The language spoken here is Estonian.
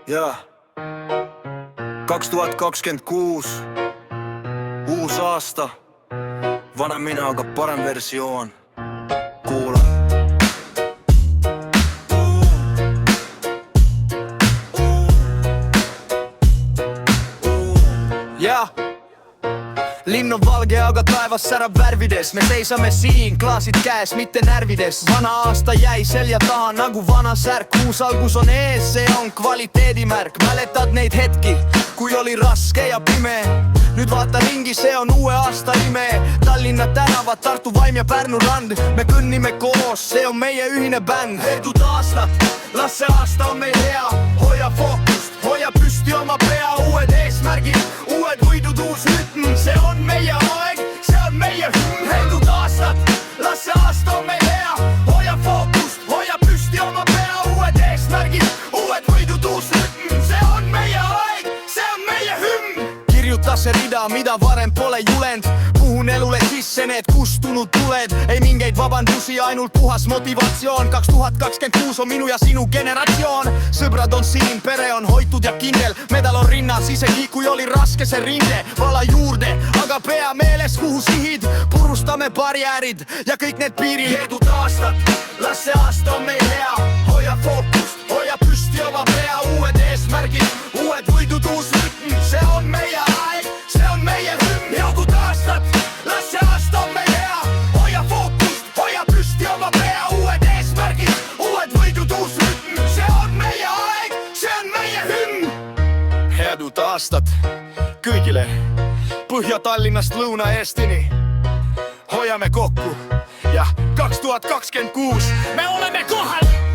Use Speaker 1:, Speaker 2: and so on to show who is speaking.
Speaker 1: Jaa. 2026 uus aasta, vanem mina, aga parem versioon. Kuula. Jaa. Linn on valge, aga taevas särab värvides. Me seisame siin, klaasid käes, mitte närvides. Vana aasta jäi selja taha nagu vana särk. Uus algus on ees, see on kvaliteedimärk. Mäletad neid hetki, kui oli raske ja pime? Nüüd vaata ringi, see on uue aasta ime. Tallinna tänavad, Tartu vaim ja Pärnu rand. Me kõnnime koos, see on meie ühine bänd. Eedud aastat, las see aasta on meil hea. Hoia fookust, hoia püsti oma pea. Uued eesmärgid, uued võidud, uus rütm. See on meie aeg, see on meie hümn. Eedud aastat, las see aasta on meil hea. Hoia fookust, hoia püsti oma pea. Uued eesmärgid, uued võidud, uus rütm. See on meie aeg, see on meie hümn. Kirjuta see rida, mida varem pole julend. Puhun elule sisse need kustunud tuled. Ei mingeid vabandusi, ainult puhas motivatsioon. 2026 on minu ja sinu generatsioon. Sõbrad on siin, pere on hoitud ja kindel. Medal on rinnas, isegi kui oli raske see rinde. Vala juurde, aga pea meeles, kuhu sihid. Purustame barjäärid ja kõik need piirid. Eedud aastat, las see aasta on meil hea. Hoia fookust, hoia püsti oma pea. Uued eesmärgid, uued võidud, uus rütm. See on meie aeg, see on meie hümn. Eedud aastat, las see aasta on meil hea. Hoia fookust, hoia püsti oma pea. Uued eesmärgid, uued võidud, uus rütm. See on meie aeg, see on meie hümn. Headut aastat kõigile Põhja-Tallinnast Lõuna-Eestini. Hoiame kokku ja 2026 me oleme kohal.